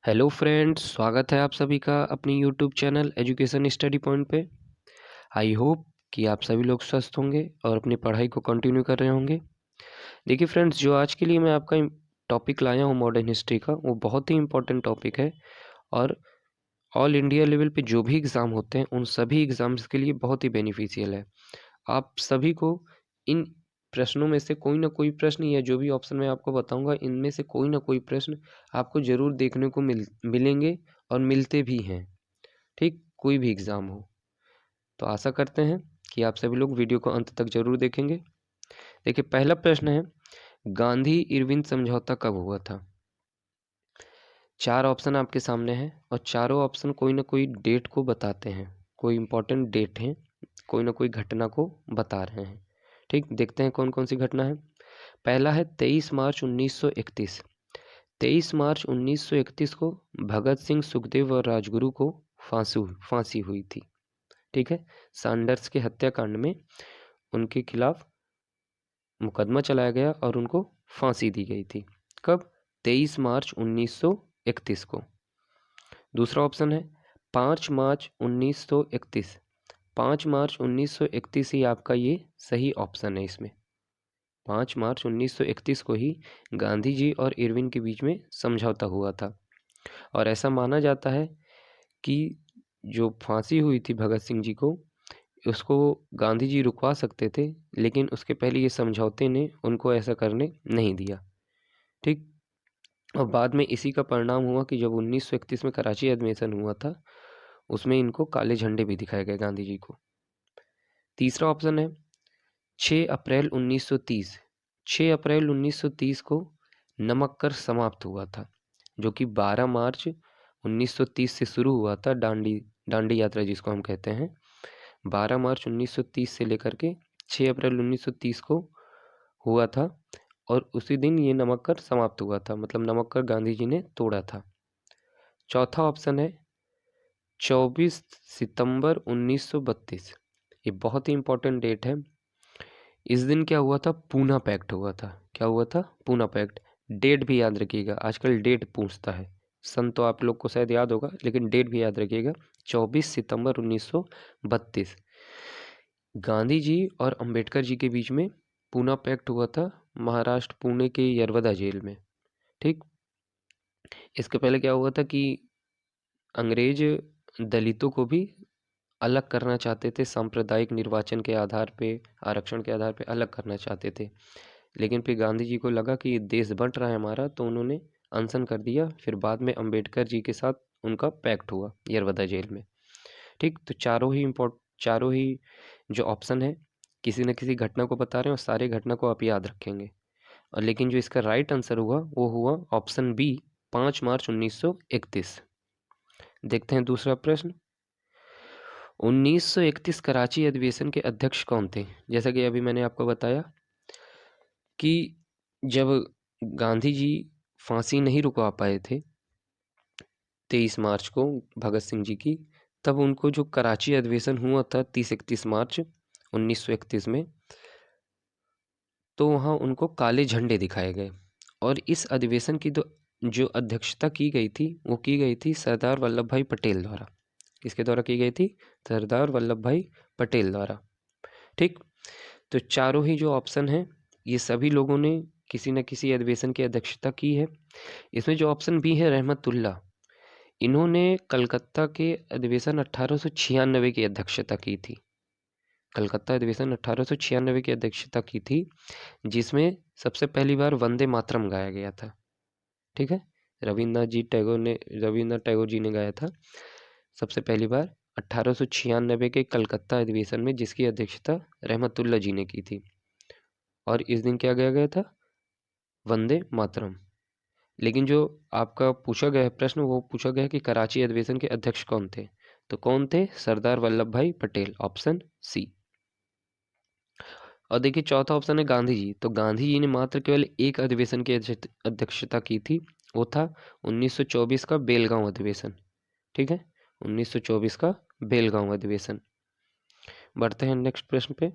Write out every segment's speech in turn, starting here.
Hello friends, स्वागत है आप सभी का अपनी YouTube channel education study point पे। आई होप कि आप सभी लोग स्वस्थ होंगे और अपनी पढ़ाई को कंटिन्यू कर रहे होंगे। देखिए फ्रेंड्स, जो आज के लिए मैं आपका टॉपिक लाया हूँ मॉडर्न हिस्ट्री का, वो बहुत ही इम्पोर्टेंट टॉपिक है और ऑल इंडिया लेवल पे जो भी एग्ज़ाम होते हैं उन सभी एग्ज़ाम्स के लिए बहुत ही बेनिफिशियल है। आप सभी को इन प्रश्नों में से कोई ना कोई प्रश्न या जो भी ऑप्शन मैं आपको बताऊंगा, इनमें से कोई ना कोई प्रश्न आपको ज़रूर देखने को मिलेंगे और मिलते भी हैं। ठीक, कोई भी एग्ज़ाम हो। तो आशा करते हैं कि आप सभी लोग वीडियो को अंत तक ज़रूर देखेंगे। देखिए, पहला प्रश्न है, गांधी इरविन समझौता कब हुआ था? 4 ऑप्शन आपके सामने हैं और चारों ऑप्शन कोई ना कोई डेट को बताते हैं। कोई इम्पोर्टेंट डेट है, कोई ना कोई घटना को बता रहे हैं। ठीक, देखते हैं कौन कौन सी घटना है। पहला है 23 मार्च 1931। 23 मार्च 1931 को भगत सिंह, सुखदेव और राजगुरु को फांसी हुई थी। ठीक है, सैंडर्स के हत्याकांड में उनके खिलाफ मुकदमा चलाया गया और उनको फांसी दी गई थी। कब? 23 मार्च 1931 को। दूसरा ऑप्शन है 5 मार्च 1931। 5 मार्च 1931 ही आपका ये सही ऑप्शन है। इसमें 5 मार्च 1931 को ही गांधी जी और इरविन के बीच में समझौता हुआ था और ऐसा माना जाता है कि जो फांसी हुई थी भगत सिंह जी को, उसको गांधी जी रुकवा सकते थे, लेकिन उसके पहले ये समझौते ने उनको ऐसा करने नहीं दिया। ठीक, और बाद में इसी का परिणाम हुआ कि जब 1931 में कराची अधिवेशन हुआ था, उसमें इनको काले झंडे भी दिखाए गए गांधी जी को। तीसरा ऑप्शन है 6 अप्रैल 1930। 6 अप्रैल 1930 को नमक कर समाप्त हुआ था, जो कि 12 मार्च 1930 से शुरू हुआ था। दांडी यात्रा जिसको हम कहते हैं, 12 मार्च 1930 से लेकर के 6 अप्रैल 1930 को हुआ था और उसी दिन ये नमक कर समाप्त हुआ था, मतलब नमक कर गांधी जी ने तोड़ा था। चौथा ऑप्शन है 24 सितंबर 1932। ये बहुत ही इंपॉर्टेंट डेट है। इस दिन क्या हुआ था? पूना पैक्ट हुआ था। क्या हुआ था? पूना पैक्ट। डेट भी याद रखिएगा, आजकल डेट पूछता है। सन तो आप लोग को शायद याद होगा, लेकिन डेट भी याद रखिएगा, 24 सितंबर 1932। गांधी जी और अंबेडकर जी के बीच में पूना पैक्ट हुआ था, महाराष्ट्र पुणे के यरवदा जेल में। ठीक, इसके पहले क्या हुआ था कि अंग्रेज दलितों को भी अलग करना चाहते थे, सांप्रदायिक निर्वाचन के आधार पे, आरक्षण के आधार पे अलग करना चाहते थे। लेकिन फिर गांधी जी को लगा कि देश बंट रहा है हमारा, तो उन्होंने अनशन कर दिया। फिर बाद में अंबेडकर जी के साथ उनका पैक्ट हुआ यरवदा जेल में। ठीक, तो चारों ही जो ऑप्शन है किसी न किसी घटना को बता रहे हैं और सारे घटना को आप याद रखेंगे। और लेकिन जो इसका राइट आंसर हुआ वो हुआ ऑप्शन बी, 5 मार्च 1931। देखते हैं दूसरा प्रश्न। 1931 कराची अधिवेशन के अध्यक्ष कौन थे? जैसा कि अभी मैंने आपको बताया कि जब गांधी जी फांसी नहीं रुकवा पाए थे 23 मार्च को भगत सिंह जी की, तब उनको जो कराची अधिवेशन हुआ था 30-31 मार्च 1931 में, तो वहाँ उनको काले झंडे दिखाए गए। और इस अधिवेशन की जो अध्यक्षता की गई थी, वो की गई थी सरदार वल्लभ भाई पटेल द्वारा। किसके द्वारा की गई थी? सरदार वल्लभ भाई पटेल द्वारा। ठीक, तो चारों ही जो ऑप्शन हैं, ये सभी लोगों ने किसी न किसी अधिवेशन की अध्यक्षता की है। इसमें जो ऑप्शन बी है रहमतुल्लाह, इन्होंने कलकत्ता के अधिवेशन 1896 की अध्यक्षता की थी। कलकत्ता अधिवेशन 1896 की अध्यक्षता की थी, जिसमें सबसे पहली बार वंदे मातरम गाया गया था। ठीक है, रविन्द्रनाथ टैगोर जी ने गाया था सबसे पहली बार 1896 के कलकत्ता अधिवेशन में, जिसकी अध्यक्षता रहमतुल्लाह जी ने की थी। और इस दिन क्या गाया गया था? वंदे मातरम। लेकिन जो आपका पूछा गया है प्रश्न, वो पूछा गया है कि कराची अधिवेशन के अध्यक्ष कौन थे? तो कौन थे? सरदार वल्लभ भाई पटेल, ऑप्शन सी। और देखिए चौथा ऑप्शन है गांधी जी। तो गांधी जी ने मात्र केवल एक अधिवेशन की अध्यक्षता की थी, वो था 1924 का बेलगांव अधिवेशन। ठीक है, 1924 का बेलगांव अधिवेशन। बढ़ते हैं नेक्स्ट प्रश्न पे।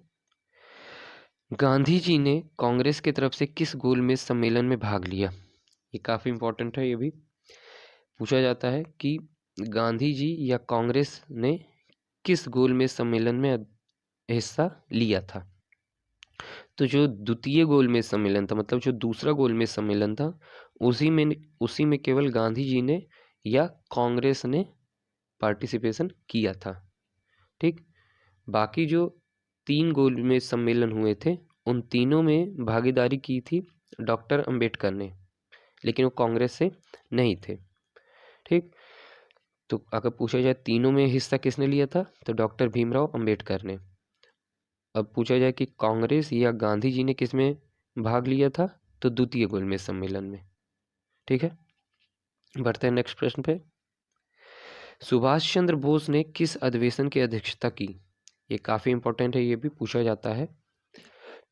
गांधी जी ने कांग्रेस की तरफ से किस गोलमेज सम्मेलन में भाग लिया? ये काफी इंपॉर्टेंट है, ये भी पूछा जाता है कि गांधी जी या कांग्रेस ने किस गोलमेज सम्मेलन में हिस्सा लिया था। तो जो द्वितीय गोलमेज सम्मेलन था, मतलब जो दूसरा गोलमेज सम्मेलन था, उसी में केवल गांधी जी ने या कांग्रेस ने पार्टिसिपेशन किया था। ठीक, बाकी जो 3 गोलमेज सम्मेलन हुए थे, उन तीनों में भागीदारी की थी डॉक्टर अंबेडकर ने, लेकिन वो कांग्रेस से नहीं थे। ठीक, तो अगर पूछा जाए तीनों में हिस्सा किसने लिया था, तो डॉक्टर भीमराव अंबेडकर ने। अब पूछा जाए कि कांग्रेस या गांधी जी ने किस में भाग लिया था, तो द्वितीय गोलमेज सम्मेलन में। ठीक है, बढ़ते हैं नेक्स्ट प्रश्न पे। सुभाष चंद्र बोस ने किस अधिवेशन की अध्यक्षता की। ये काफी इंपॉर्टेंट है, ये भी पूछा जाता है।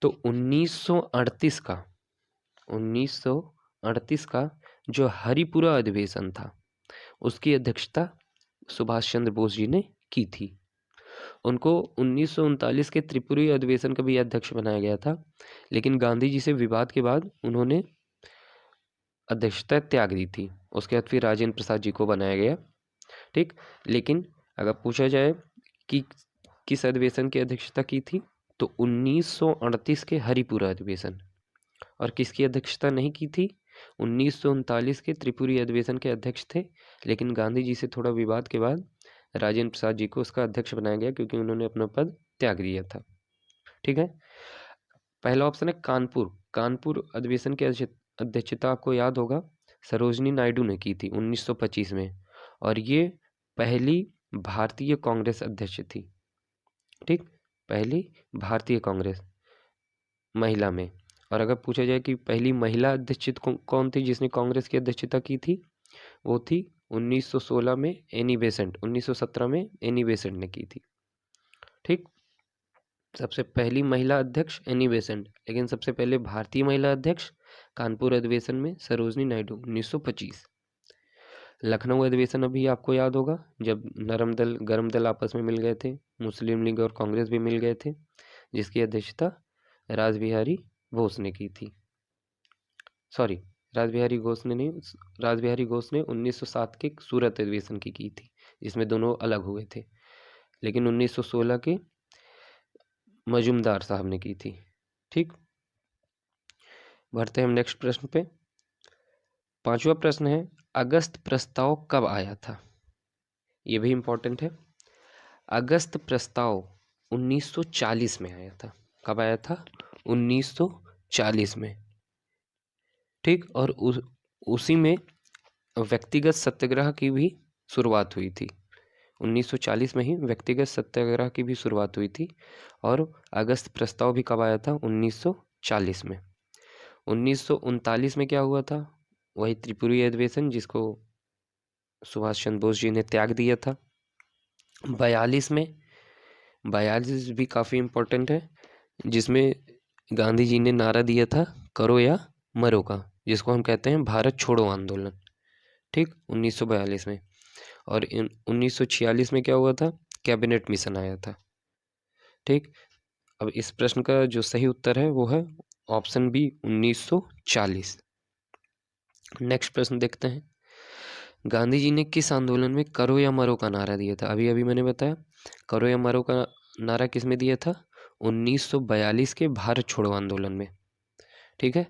तो 1938 का जो हरिपुरा अधिवेशन था, उसकी अध्यक्षता सुभाष चंद्र बोस जी ने की थी। उनको 1939 के त्रिपुरी अधिवेशन का भी अध्यक्ष बनाया गया था, लेकिन गांधी जी से विवाद के बाद उन्होंने अध्यक्षता त्याग दी थी। उसके बाद फिर राजेंद्र प्रसाद जी को बनाया गया। ठीक, लेकिन अगर पूछा जाए कि किस अधिवेशन की अध्यक्षता की थी, तो 1938 के हरिपुरा अधिवेशन। और किसकी अध्यक्षता नहीं की थी, 1939 के त्रिपुरी अधिवेशन के अध्यक्ष थे, लेकिन गांधी जी से थोड़ा विवाद के बाद राजेंद्र प्रसाद जी को उसका अध्यक्ष बनाया गया, क्योंकि उन्होंने अपना पद त्याग दिया था। ठीक है, पहला ऑप्शन है कानपुर अधिवेशन की अध्यक्षता आपको याद होगा सरोजनी नायडू ने की थी 1925 में, और ये पहली भारतीय कांग्रेस अध्यक्ष थी। ठीक, पहली भारतीय कांग्रेस महिला में। और अगर पूछा जाए कि पहली महिला अध्यक्ष कौन थी जिसने कांग्रेस की अध्यक्षता की थी, वो थी 1916 में एनी बेसेंट, 1917 में एनी बेसेंट ने की थी। ठीक, सबसे पहली महिला अध्यक्ष एनी बेसेंट, लेकिन सबसे पहले भारतीय महिला अध्यक्ष कानपुर अधिवेशन में सरोजनी नायडू 1925। लखनऊ अधिवेशन अभी आपको याद होगा, जब नरम दल गरम दल आपस में मिल गए थे, मुस्लिम लीग और कांग्रेस भी मिल गए थे, जिसकी अध्यक्षता रासबिहारी बोस ने की थी। सॉरी, रासबिहारी घोष ने नहीं, रासबिहारी घोष ने 1907 के सूरत अधिवेशन की थी, जिसमें दोनों अलग हुए थे, लेकिन 1916 के मजुमदार साहब ने की थी। ठीक, बढ़ते हैं हम नेक्स्ट प्रश्न पे। 5वां प्रश्न है, अगस्त प्रस्ताव कब आया था। ये भी इंपॉर्टेंट है। अगस्त प्रस्ताव 1940 में आया था। कब आया था, 1940 में। ठीक, और उसी में व्यक्तिगत सत्याग्रह की भी शुरुआत हुई थी। 1940 में ही व्यक्तिगत सत्याग्रह की भी शुरुआत हुई थी। और अगस्त प्रस्ताव भी कब आया था, 1940 में। 1939 में क्या हुआ था, वही त्रिपुरी अधिवेशन, जिसको सुभाष चंद्र बोस जी ने त्याग दिया था। 42 भी काफ़ी इम्पोर्टेंट है, जिसमें गांधी जी ने नारा दिया था करो या मरो का, जिसको हम कहते हैं भारत छोड़ो आंदोलन। ठीक, 1942 में। और 1946 में क्या हुआ था, कैबिनेट मिशन आया था। ठीक, अब इस प्रश्न का जो सही उत्तर है वो है ऑप्शन बी, 1940। नेक्स्ट प्रश्न देखते हैं। गांधी जी ने किस आंदोलन में करो या मरो का नारा दिया था। अभी अभी मैंने बताया, करो या मरो का नारा किस में दिया था, 1942 के भारत छोड़ो आंदोलन में। ठीक है,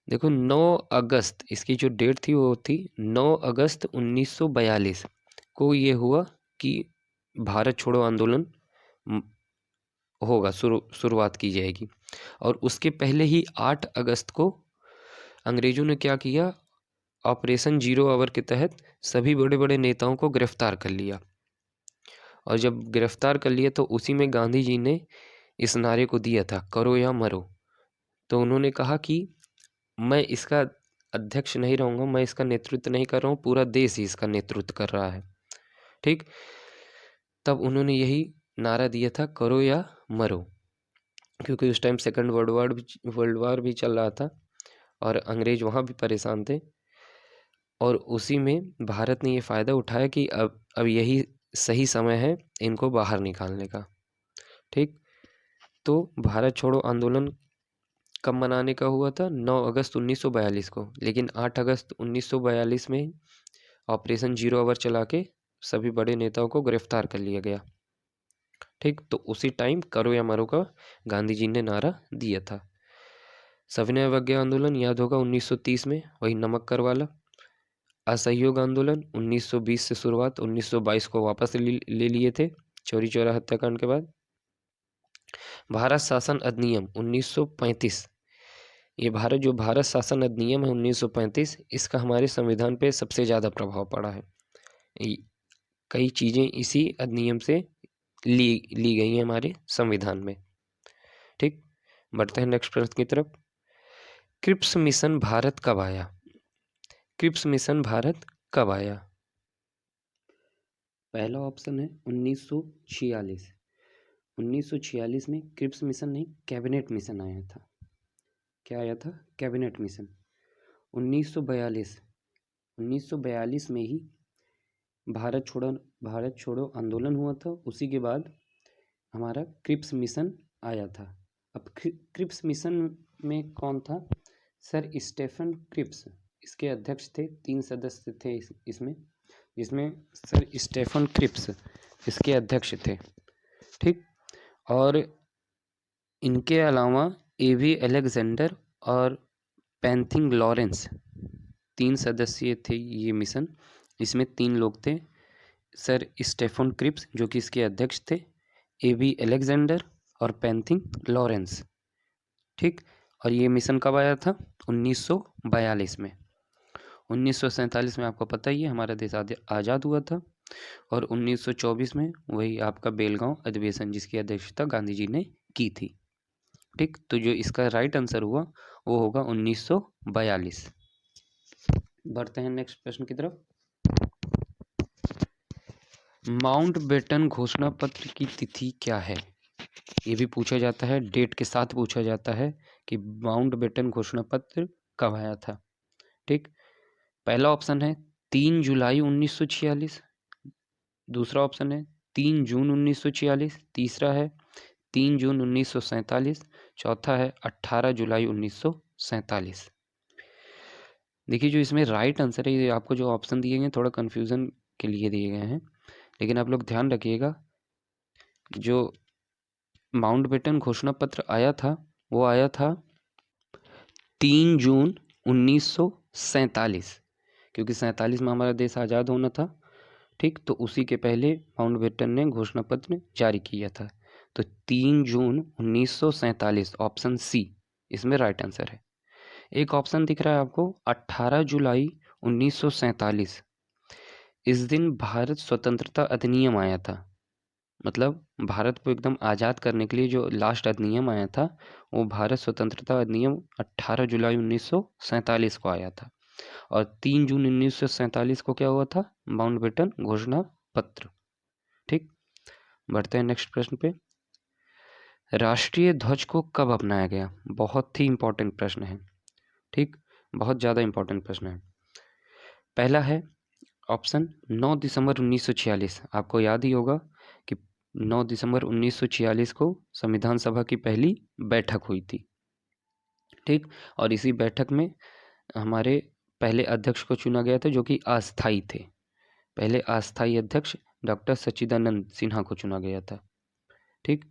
देखो 9 अगस्त इसकी जो डेट थी वो थी 9 अगस्त 1942 को ये हुआ कि भारत छोड़ो आंदोलन होगा, शुरुआत की जाएगी। और उसके पहले ही 8 अगस्त को अंग्रेजों ने क्या किया, ऑपरेशन जीरो आवर के तहत सभी बड़े बड़े नेताओं को गिरफ्तार कर लिया। और जब गिरफ्तार कर लिया तो उसी में गांधी जी ने इस नारे को दिया था, करो या मरो। तो उन्होंने कहा कि मैं इसका अध्यक्ष नहीं रहूँगा, मैं इसका नेतृत्व नहीं कर रहा हूँ, पूरा देश ही इसका नेतृत्व कर रहा है। ठीक, तब उन्होंने यही नारा दिया था, करो या मरो, क्योंकि उस टाइम सेकंड वर्ल्ड वार भी चल रहा था और अंग्रेज वहाँ भी परेशान थे। और उसी में भारत ने ये फ़ायदा उठाया कि अब यही सही समय है इनको बाहर निकालने का। ठीक, तो भारत छोड़ो आंदोलन कब मनाने का हुआ था, 9 अगस्त 1942 को, लेकिन 8 अगस्त 1942 में ऑपरेशन 0 आवर चला के सभी बड़े नेताओं को गिरफ्तार कर लिया गया। ठीक, तो उसी टाइम करो या मरो का गांधी जी ने नारा दिया था। सविनय अवज्ञा आंदोलन याद होगा 1930 में, वही नमक कर वाला। असहयोग आंदोलन 1920 से शुरुआत, 1922 को वापस ले लिए थे चौरी चौरा हत्याकांड के बाद। भारत शासन अधिनियम 1935, ये भारत शासन अधिनियम है 1935, इसका हमारे संविधान पे सबसे ज़्यादा प्रभाव पड़ा है। कई चीज़ें इसी अधिनियम से ली गई हैं हमारे संविधान में। ठीक, बढ़ते हैं नेक्स्ट प्रश्न की तरफ। क्रिप्स मिशन भारत कब आया? क्रिप्स मिशन भारत कब आया? पहला ऑप्शन है 1946। 1946 में क्रिप्स मिशन नहीं, कैबिनेट मिशन आया था। क्या आया था? Cabinet mission. 1942 में ही भारत छोड़ो आंदोलन हुआ था, उसी के बाद हमारा क्रिप्स मिशन आया था। अब क्रिप्स मिशन में कौन था? सर स्टेफन क्रिप्स इसके अध्यक्ष थे। 3 सदस्य थे इसमें, जिसमें सर स्टेफन क्रिप्स इसके अध्यक्ष थे। ठीक, और इनके अलावा एवी अलेक्जेंडर और पैंथिंग लॉरेंस 3 सदस्य थे ये मिशन। इसमें 3 लोग थे, सर स्टेफन क्रिप्स जो कि इसके अध्यक्ष थे, एवी अलेक्जेंडर और पैंथिंग लॉरेंस। ठीक, और ये मिशन कब आया था? 1942 में। 1947 में आपको पता ही है हमारा देश आज़ाद हुआ था, और 1924 में वही आपका बेलगांव अधिवेशन जिसकी अध्यक्षता गांधी जी ने की थी। ठीक, तो जो इसका राइट आंसर हुआ वो होगा 1942। बढ़ते हैं नेक्स्ट प्रश्न की तरफ। माउंटबेटन घोषणा पत्र की तिथि क्या है? ये भी पूछा जाता है, डेट के साथ पूछा जाता है कि माउंटबेटन घोषणा पत्र कब आया था। ठीक, पहला ऑप्शन है 3 जुलाई 1946, दूसरा ऑप्शन है 3 जून 1946, तीसरा है 3 जून 1947, चौथा है 18 जुलाई 1947। देखिए, जो इसमें राइट आंसर है, ये आपको जो ऑप्शन दिए गए थोड़ा कन्फ्यूज़न के लिए दिए गए हैं, लेकिन आप लोग ध्यान रखिएगा, जो माउंटबेटन घोषणा पत्र आया था वो आया था 3 जून 1947, क्योंकि 47 में हमारा देश आज़ाद होना था। ठीक, तो उसी के पहले माउंटबेटन ने घोषणा पत्र जारी किया था। तो 3 जून 1947 ऑप्शन सी इसमें राइट आंसर है। एक ऑप्शन दिख रहा है आपको 18 जुलाई 1947, इस दिन भारत स्वतंत्रता अधिनियम आया था। मतलब भारत को एकदम आज़ाद करने के लिए जो लास्ट अधिनियम आया था वो भारत स्वतंत्रता अधिनियम 18 जुलाई 1947 को आया था, और 3 जून 1947 को क्या हुआ था? माउंटबेटन घोषणा पत्र। ठीक, बढ़ते हैं नेक्स्ट प्रश्न पे। राष्ट्रीय ध्वज को कब अपनाया गया? बहुत ही इंपॉर्टेंट प्रश्न है। ठीक, बहुत ज़्यादा इंपॉर्टेंट प्रश्न है। पहला है ऑप्शन 9 दिसंबर 1946। आपको याद ही होगा कि 9 दिसंबर 1946 को संविधान सभा की पहली बैठक हुई थी। ठीक, और इसी बैठक में हमारे पहले अध्यक्ष को चुना गया था जो कि अस्थाई थे। पहले अस्थाई अध्यक्ष डॉक्टर सच्चिदानंद सिन्हा को चुना गया था। ठीक,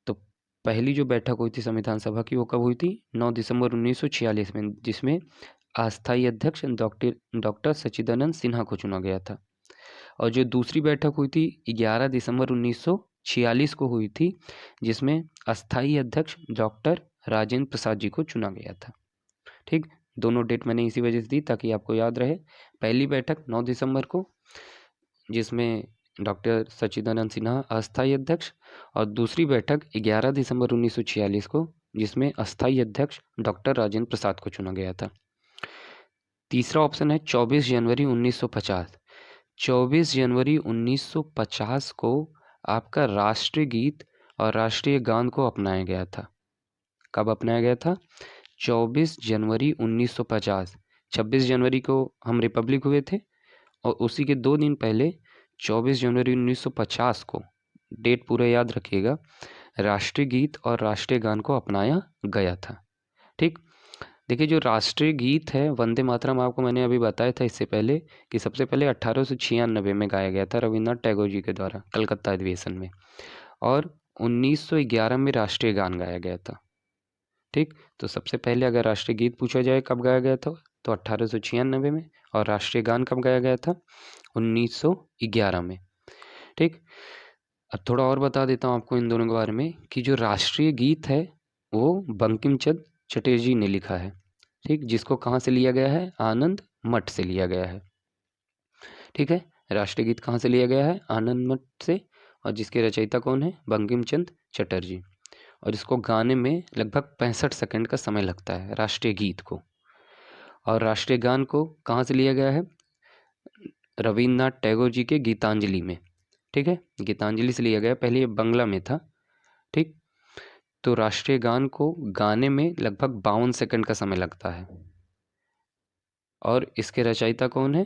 तो पहली जो बैठक हुई थी संविधान सभा की वो कब हुई थी? 9 दिसंबर 1946 में, जिसमें अस्थाई अध्यक्ष डॉक्टर सच्चिदानंद सिन्हा को चुना गया था। और जो दूसरी बैठक हुई थी 11 दिसंबर 1946 को हुई थी, जिसमें अस्थाई अध्यक्ष डॉक्टर राजेंद्र प्रसाद जी को चुना गया था। ठीक, दोनों डेट मैंने इसी वजह से दी ताकि आपको याद रहे। पहली बैठक 9 दिसंबर को जिसमें डॉक्टर सच्चिदानंद सिन्हा अस्थाई अध्यक्ष, और दूसरी बैठक 11 दिसंबर 1946 को जिसमें अस्थाई अध्यक्ष डॉक्टर राजेंद्र प्रसाद को चुना गया था। तीसरा ऑप्शन है 24 जनवरी 1950। 24 जनवरी 1950 को आपका राष्ट्रीय गीत और राष्ट्रीय गान को अपनाया गया था। कब अपनाया गया था? 24 जनवरी 1950। 26 जनवरी को हम रिपब्लिक हुए थे, और उसी के 2 दिन पहले 24 जनवरी 1950 को, डेट पूरा याद रखिएगा, राष्ट्रीय गीत और राष्ट्रीय गान को अपनाया गया था। ठीक, देखिए जो राष्ट्रीय गीत है वंदे मातरम, आपको मैंने अभी बताया था इससे पहले कि सबसे पहले 1896 में गाया गया था रविन्द्रनाथ टैगोर जी के द्वारा कलकत्ता अधिवेशन में, और 1911 में राष्ट्रीय गान गाया गया था। ठीक, तो सबसे पहले अगर राष्ट्रीय गीत पूछा जाए कब गाया गया था तो 1896 में, और राष्ट्रीय गान कब गाया गया था 1911 में। ठीक, अब थोड़ा और बता देता हूँ आपको इन दोनों के बारे में कि जो राष्ट्रीय गीत है वो बंकिम चंद्र चटर्जी ने लिखा है। ठीक, जिसको कहाँ से लिया गया है, आनंद मठ से लिया गया है। ठीक है, राष्ट्रीय गीत कहाँ से लिया गया है, आनंद मठ से, और जिसके रचयिता कौन है, बंकिम चंद्र चटर्जी। और इसको गाने में लगभग 65 सेकंड का समय लगता है राष्ट्रीय गीत को। और राष्ट्रीय गान को कहाँ से लिया गया है, रविन्द्रनाथ टैगोर जी के गीतांजलि में। ठीक है, गीतांजलि से लिया गया, पहले ये बंगला में था। ठीक, तो राष्ट्रीय गान को गाने में लगभग 52 सेकंड का समय लगता है। और इसके रचयिता कौन है,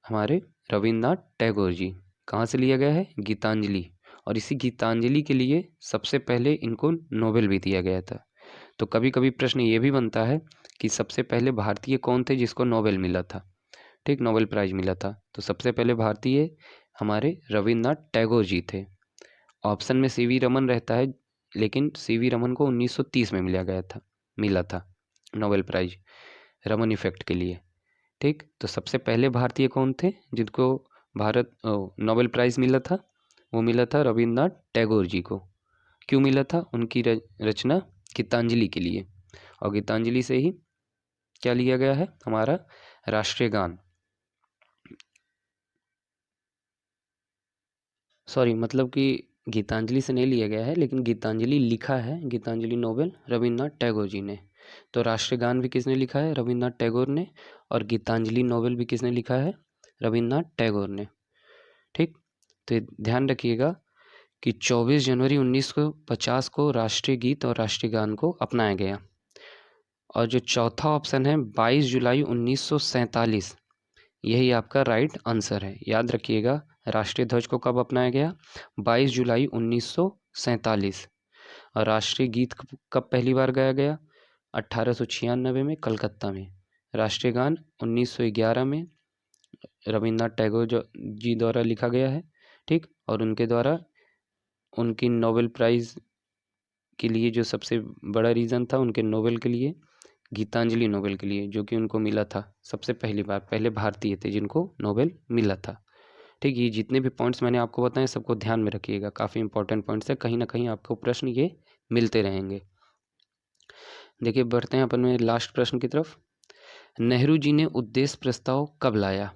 हमारे रविन्द्रनाथ टैगोर जी। कहाँ से लिया गया है, गीतांजलि। और इसी गीतांजलि के लिए सबसे पहले इनको नोबेल भी दिया गया था। तो कभी कभी प्रश्न ये भी बनता है कि सबसे पहले भारतीय कौन थे जिसको नोबेल मिला था। ठीक, नोबेल प्राइज मिला था, तो सबसे पहले भारतीय हमारे रविन्द्रनाथ टैगोर जी थे। ऑप्शन में सीवी रमन रहता है, लेकिन सीवी रमन को 1930 में मिला था नोबेल प्राइज रमन इफेक्ट के लिए। ठीक, तो सबसे पहले भारतीय कौन थे जिनको नोबेल प्राइज मिला था, वो मिला था रविन्द्रनाथ टैगोर जी को। क्यों मिला था, उनकी रचना गीतांजलि के लिए। और गीतांजलि से ही क्या लिया गया है, हमारा राष्ट्रीय गान। सॉरी, मतलब कि गीतांजलि से नहीं लिया गया है, लेकिन गीतांजलि लिखा है, गीतांजलि नोबेल रविन्द्रनाथ टैगोर जी ने। तो राष्ट्रीय गान भी किसने लिखा है, रविन्द्रनाथ टैगोर ने। और गीतांजलि नोबेल भी किसने लिखा है, रविन्द्रनाथ टैगोर ने। ठीक, तो ध्यान रखिएगा कि 24 जनवरी 1950 को राष्ट्रीय गीत और राष्ट्रीय गान को अपनाया गया। और जो चौथा ऑप्शन है 22 जुलाई 1947, यही आपका राइट आंसर है। याद रखिएगा, राष्ट्रीय ध्वज को कब अपनाया गया, 22 जुलाई 1947। और राष्ट्रीय गीत कब पहली बार गाया गया, 1896 में कलकत्ता में। राष्ट्रीय गान 1911 में रविन्द्रनाथ टैगोर जी द्वारा लिखा गया है। ठीक, और उनके द्वारा उनकी नोबेल प्राइज़ के लिए जो सबसे बड़ा रीज़न था उनके नोबेल के लिए, गीतांजलि नोबेल के लिए, जो कि उनको मिला था सबसे पहली बार, पहले भारतीय थे जिनको नोबेल मिला था। ठीक, ये जितने भी पॉइंट्स मैंने आपको बताए सबको ध्यान में रखिएगा, काफ़ी इंपॉर्टेंट पॉइंट्स है, कहीं ना कहीं आपको प्रश्न ये मिलते रहेंगे। देखिए, बढ़ते हैं अपन में लास्ट प्रश्न की तरफ। नेहरू जी ने उद्देश्य प्रस्ताव कब लाया।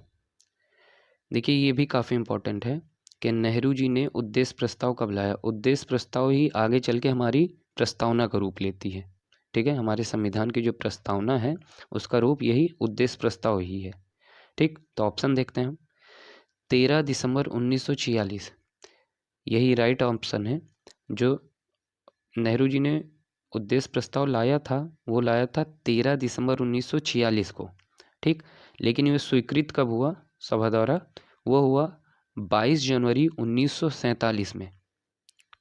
देखिए, ये भी काफ़ी इंपॉर्टेंट है कि नेहरू जी ने उद्देश्य प्रस्ताव कब लाया। उद्देश्य प्रस्ताव ही आगे चल के हमारी प्रस्तावना का रूप लेती है। ठीक है, हमारे संविधान की जो प्रस्तावना है उसका रूप यही उद्देश्य प्रस्ताव ही है। ठीक, तो ऑप्शन देखते हैं हम। 13 दिसंबर 1946 यही राइट ऑप्शन है। जो नेहरू जी ने उद्देश्य प्रस्ताव लाया था वो लाया था 13 दिसंबर 1946 को। ठीक, लेकिन ये स्वीकृत कब हुआ सभा द्वारा, वो हुआ 22 जनवरी 1947 में।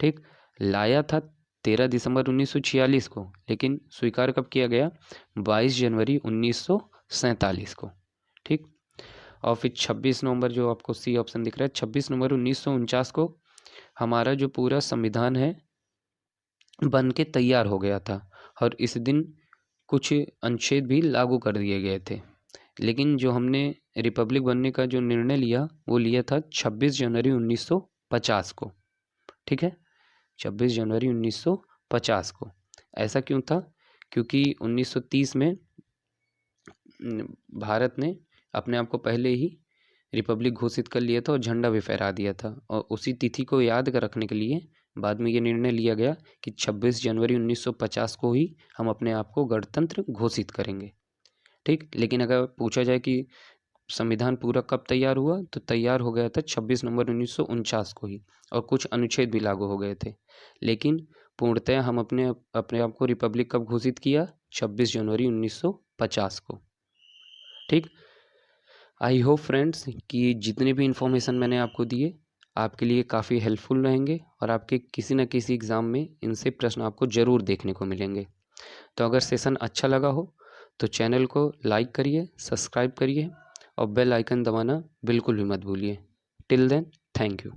ठीक, लाया था 13 दिसंबर 1946 को, लेकिन स्वीकार कब किया गया, 22 जनवरी 1947 को। ठीक, और फिर 26 नवंबर, जो आपको सी ऑप्शन दिख रहा है, 26 नवंबर 1949 को हमारा जो पूरा संविधान है बन के तैयार हो गया था। और इस दिन कुछ अनुच्छेद भी लागू कर दिए गए थे। लेकिन जो हमने रिपब्लिक बनने का जो निर्णय लिया वो लिया था 26 जनवरी 1950 को। ठीक है, 26 जनवरी 1950 को। ऐसा क्यों था, क्योंकि 1930 में भारत ने अपने आप को पहले ही रिपब्लिक घोषित कर लिया था और झंडा भी फहरा दिया था। और उसी तिथि को याद कर रखने के लिए बाद में ये निर्णय लिया गया कि 26 जनवरी 1950 को ही हम अपने आप को गणतंत्र घोषित करेंगे। ठीक, लेकिन अगर पूछा जाए कि संविधान पूरा कब तैयार हुआ, तो तैयार हो गया था 26 नवंबर 1949 को ही, और कुछ अनुच्छेद भी लागू हो गए थे। लेकिन पूर्णतः हम अपने आप को रिपब्लिक कब घोषित किया, 26 जनवरी 1950 को। ठीक, आई होप फ्रेंड्स कि जितने भी इन्फॉर्मेशन मैंने आपको दिए आपके लिए काफ़ी हेल्पफुल रहेंगे, और आपके किसी न किसी एग्ज़ाम में इनसे प्रश्न आपको ज़रूर देखने को मिलेंगे। तो अगर सेशन अच्छा लगा हो तो चैनल को लाइक करिए, सब्सक्राइब करिए और बेल आइकन दबाना बिल्कुल भी मत भूलिए। Till then, thank you.